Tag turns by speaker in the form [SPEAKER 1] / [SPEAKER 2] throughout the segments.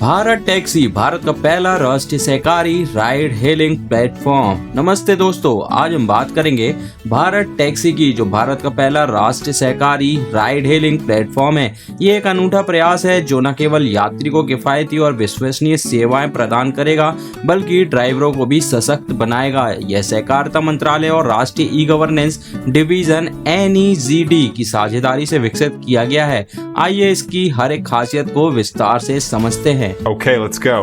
[SPEAKER 1] Bharat taxi Bharat का पहला राष्ट्रीय सहकारी राइड हेलिंग प्लेटफॉर्म। नमस्ते दोस्तों, आज हम बात करेंगे भारत टैक्सी की, जो भारत का पहला राष्ट्रीय सहकारी राइड हेलिंग प्लेटफॉर्म है। ये एक अनूठा प्रयास है जो न केवल यात्री को किफायती और विश्वसनीय सेवाएं प्रदान करेगा बल्कि ड्राइवरों को भी सशक्त बनाएगा। यह सहकारिता मंत्रालय और राष्ट्रीय ई गवर्नेंस डिवीजन NEGD की साझेदारी से विकसित किया गया है। आइए इसकी हर एक खासियत को विस्तार से समझते हैं।
[SPEAKER 2] Okay, let's go.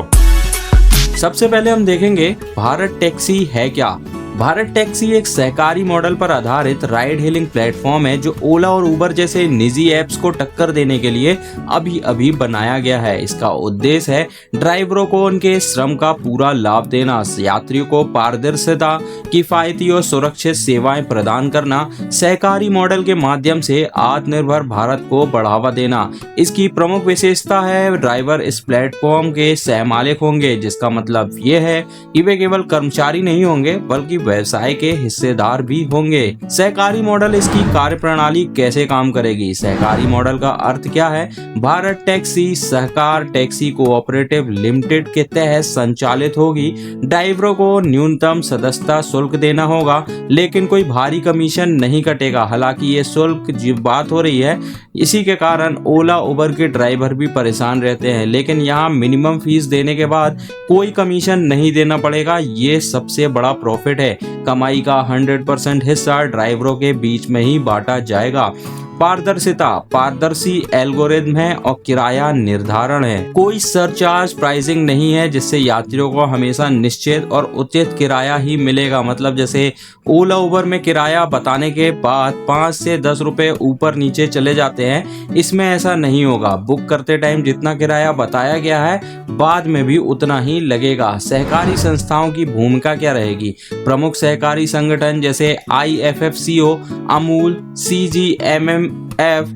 [SPEAKER 1] सबसे पहले हम देखेंगे भारत टैक्सी है क्या। भारत टैक्सी एक सहकारी मॉडल पर आधारित राइड हेलिंग प्लेटफॉर्म है जो ओला और उबर जैसे निजी ऐप्स को टक्कर देने के लिए अभी बनाया गया है। इसका उद्देश्य है ड्राइवरों को उनके श्रम का पूरा लाभ देना, यात्रियों को पारदर्शिता, किफायती और सुरक्षित सेवाएं प्रदान करना, सहकारी मॉडल के माध्यम से आत्मनिर्भर भारत को बढ़ावा देना। इसकी प्रमुख विशेषता है ड्राइवर इस प्लेटफॉर्म के सहमालिक होंगे, जिसका मतलब ये है कि वे केवल कर्मचारी नहीं होंगे बल्कि व्यवसाय के हिस्सेदार भी होंगे। सहकारी मॉडल, इसकी कार्यप्रणाली कैसे काम करेगी। सहकारी मॉडल का अर्थ क्या है। भारत टैक्सी सहकार टैक्सी कोऑपरेटिव लिमिटेड के तहत संचालित होगी। ड्राइवरों को न्यूनतम सदस्यता शुल्क देना होगा लेकिन कोई भारी कमीशन नहीं कटेगा। हालांकि ये शुल्क जो बात हो रही है, इसी के कारण ओला उबर के ड्राइवर भी परेशान रहते हैं, लेकिन यहाँ मिनिमम फीस देने के बाद कोई कमीशन नहीं देना पड़ेगा। ये सबसे बड़ा प्रॉफिट है। कमाई का 100% हिस्सा ड्राइवरों के बीच में ही बांटा जाएगा। पारदर्शिता, पारदर्शी एल्गोरिथम है और किराया निर्धारण है। कोई सरचार्ज प्राइसिंग नहीं है, जिससे यात्रियों को हमेशा निश्चित और उचित किराया ही मिलेगा। मतलब जैसे ओला उबर में किराया बताने के बाद 5 से 10 रुपए ऊपर नीचे चले जाते हैं, इसमें ऐसा नहीं होगा। बुक करते टाइम जितना किराया बताया गया है बाद में भी उतना ही लगेगा। सहकारी संस्थाओं की भूमिका क्या रहेगी। प्रमुख सहकारी संगठन जैसे IFFCO, Amul, CGMMF,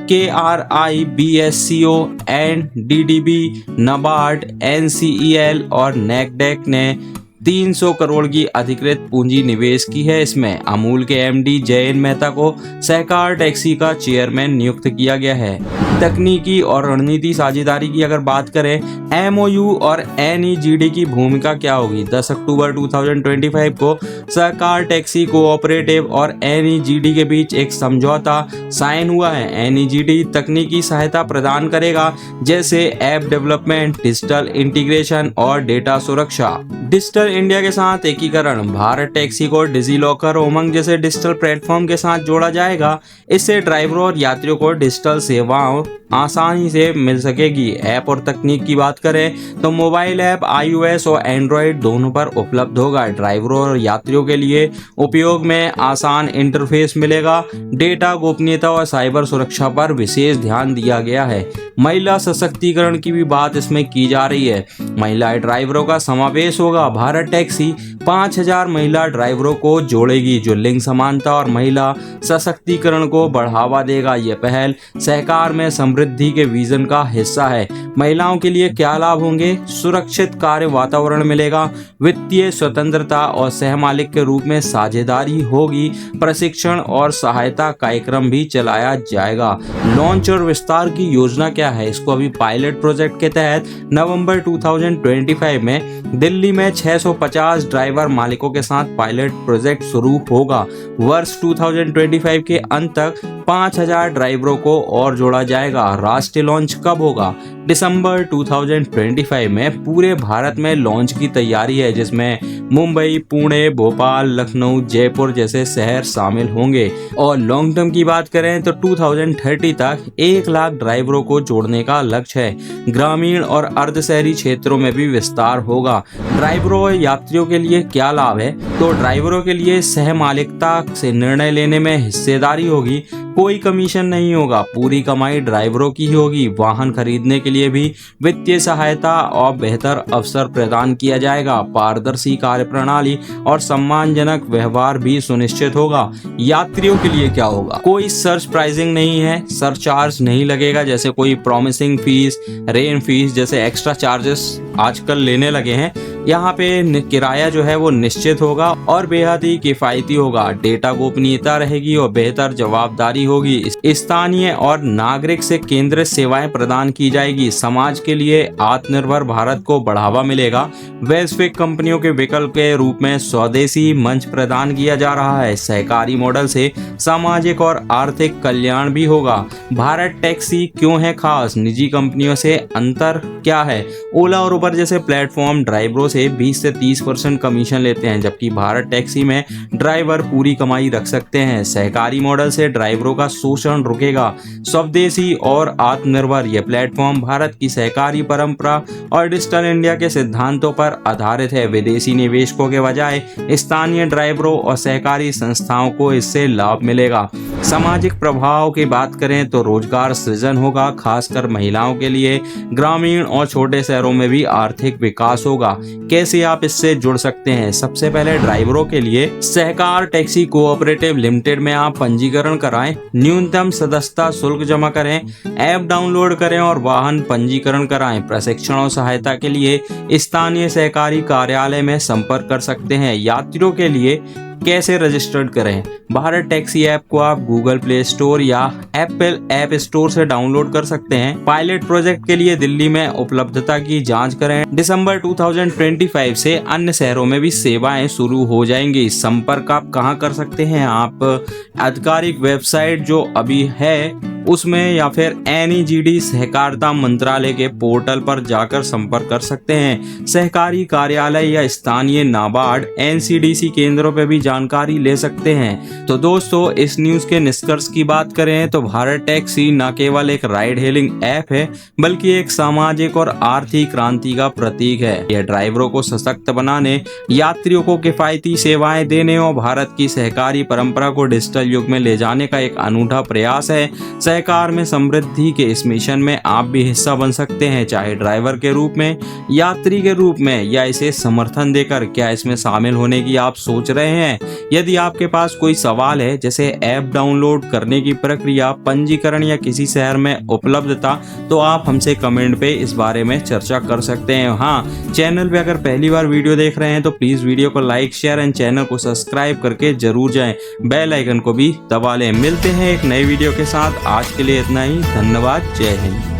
[SPEAKER 1] KRI, BSCO, NDDB, NABARD, NCEL और NACDEC ने 300 करोड़ की अधिकृत पूंजी निवेश की है। इसमें अमूल के MD जयंत मेहता को सहकार टैक्सी का चेयरमैन नियुक्त किया गया है। तकनीकी और रणनीति साझेदारी की अगर बात करें, MOU और NEGD की भूमिका क्या होगी। 10 अक्टूबर 2025 को सहकार टैक्सी कोऑपरेटिव और NEGD के बीच एक समझौता साइन हुआ है। NEGD तकनीकी सहायता प्रदान करेगा जैसे ऐप डेवलपमेंट, डिजिटल इंटीग्रेशन और डेटा सुरक्षा। डिजिटल इंडिया के साथ एकीकरण, भारत टैक्सी को डिजी लॉकर, उमंग जैसे डिजिटल प्लेटफॉर्म के साथ जोड़ा जाएगा। इससे ड्राइवरों और यात्रियों को डिजिटल सेवाओं आसानी से मिल सकेगी। ऐप और तकनीक की बात करें तो मोबाइल ऐप iOS और एंड्रॉयड दोनों पर उपलब्ध होगा। ड्राइवरों और यात्रियों के लिए उपयोग में आसान इंटरफेस मिलेगा। डेटा गोपनीयता और साइबर सुरक्षा पर विशेष ध्यान दिया गया है। महिला सशक्तिकरण की भी बात इसमें की जा रही है। महिला ड्राइवरों का समावेश होगा। भारत टैक्सी 5000 महिला ड्राइवरों को जोड़ेगी, जो लिंग समानता और महिला सशक्तिकरण को बढ़ावा देगा। यह पहल सहकार में समृद्धि के विजन का हिस्सा है। महिलाओं के लिए क्या लाभ होंगे। सुरक्षित कार्य वातावरण मिलेगा, वित्तीय स्वतंत्रता और सहमालिक के रूप में साझेदारी होगी। प्रशिक्षण और सहायता कार्यक्रम भी चलाया जाएगा। लॉन्च और विस्तार की योजना क्या है। इसको अभी पायलट प्रोजेक्ट के तहत नवंबर 2025 में दिल्ली में 650 ड्राइवर मालिकों के साथ पायलट प्रोजेक्ट शुरू होगा। वर्ष 2025 के अंत तक 5000 ड्राइवरों को और जोड़ा जाएगा। राष्ट्रीय लॉन्च कब होगा। दिसंबर 2025 में पूरे भारत में लॉन्च की तैयारी है, जिसमें मुंबई, पुणे, भोपाल, लखनऊ, जयपुर जैसे शहर शामिल होंगे। और लॉन्ग टर्म की बात करें तो 2030 तक 1 लाख ड्राइवरों को जोड़ने का लक्ष्य है। ग्रामीण और अर्ध शहरी क्षेत्रों में भी विस्तार होगा। ड्राइवरों और यात्रियों के लिए क्या लाभ है। तो ड्राइवरों के लिए सहमालिकता से निर्णय लेने में हिस्सेदारी होगी। कोई कमीशन नहीं होगा, पूरी कमाई ड्राइवरों की ही होगी। वाहन खरीदने के लिए भी वित्तीय सहायता और बेहतर अवसर प्रदान किया जाएगा। पारदर्शी कार्यप्रणाली और सम्मानजनक व्यवहार भी सुनिश्चित होगा। यात्रियों के लिए क्या होगा। कोई सर्च प्राइसिंग नहीं है, सरचार्ज नहीं लगेगा, जैसे कोई प्रॉमिसिंग फीस, रेन फीस जैसे एक्स्ट्रा चार्जेस आजकल लेने लगे हैं। यहाँ पे किराया जो है वो निश्चित होगा और बेहद ही किफायती होगा। डेटा गोपनीयता रहेगी और बेहतर जवाबदारी होगी। स्थानीय और नागरिक से केंद्रित सेवाएं प्रदान की जाएगी। समाज के लिए आत्मनिर्भर भारत को बढ़ावा मिलेगा। वैश्विक कंपनियों के विकल्प के रूप में स्वदेशी मंच प्रदान किया जा रहा है। सहकारी मॉडल से सामाजिक और आर्थिक कल्याण भी होगा। भारत टैक्सी क्यों है खास? निजी कंपनियों से अंतर क्या है? ओला और उबर जैसे प्लेटफॉर्म ड्राइवरों से 20 से 30% कमीशन लेते हैं, जबकि भारत टैक्सी में ड्राइवर पूरी कमाई रख सकते हैं। सहकारी मॉडल से ड्राइवरों का शोषण रुकेगा। स्वदेशी और आत्मनिर्भर यह प्लेटफॉर्म भारत की सहकारी परंपरा और डिजिटल इंडिया के सिद्धांतों पर आधारित है। विदेशी निवेशकों के बजाय स्थानीय ड्राइवरों और सहकारी संस्थाओं को इससे लाभ मिलेगा। सामाजिक प्रभाव की बात करें तो रोजगार सृजन होगा, खासकर महिलाओं के लिए। ग्रामीण और छोटे शहरों में भी आर्थिक विकास होगा। कैसे आप इससे जुड़ सकते हैं? सबसे पहले ड्राइवरों के लिए सहकार टैक्सी कोऑपरेटिव लिमिटेड में आप पंजीकरण कराएं, न्यूनतम सदस्यता शुल्क जमा करें, ऐप डाउनलोड करें और वाहन पंजीकरण कराएं। प्रशिक्षण और सहायता के लिए स्थानीय सहकारी कार्यालय में संपर्क कर सकते हैं। यात्रियों के लिए कैसे रजिस्टर्ड करें? भारत टैक्सी ऐप को आप गूगल प्ले स्टोर या एप्पल ऐप स्टोर से डाउनलोड कर सकते हैं। पायलट प्रोजेक्ट के लिए दिल्ली में उपलब्धता की जांच करें। दिसंबर 2025 से अन्य शहरों में भी सेवाएं शुरू हो जाएंगी। संपर्क आप कहां कर सकते हैं? आप आधिकारिक वेबसाइट जो अभी है उसमें या फिर NEGD सहकारिता मंत्रालय के पोर्टल पर जाकर संपर्क कर सकते हैं। सहकारी कार्यालय या स्थानीय नाबार्ड NCDC केंद्रों पर भी जानकारी ले सकते हैं। तो दोस्तों, इस न्यूज के निष्कर्ष की बात करें तो भारत टैक्सी न केवल एक राइड हेलिंग ऐप है, बल्कि एक सामाजिक और आर्थिक क्रांति का प्रतीक है। यह ड्राइवरों को सशक्त बनाने, यात्रियों को किफायती सेवाएं देने और भारत की सहकारी परंपरा को डिजिटल युग में ले जाने का एक अनूठा प्रयास है। सहकार में समृद्धि के इस मिशन में आप भी हिस्सा बन सकते हैं, चाहे ड्राइवर के रूप में, यात्री के रूप में या इसे समर्थन देकर। क्या इसमें शामिल होने की आप सोच रहे हैं? यदि आपके पास कोई सवाल है, जैसे ऐप डाउनलोड करने की प्रक्रिया, पंजीकरण या किसी शहर में उपलब्धता, तो आप हमसे कमेंट पे इस बारे में चर्चा कर सकते हैं। हाँ, चैनल पे अगर पहली बार वीडियो देख रहे हैं तो प्लीज वीडियो को लाइक, शेयर एंड चैनल को सब्सक्राइब करके जरूर जाएं। बेल आइकन को भी दबा लें। मिलते हैं एक नई वीडियो के साथ। आज के लिए इतना ही। धन्यवाद। जय हिंद।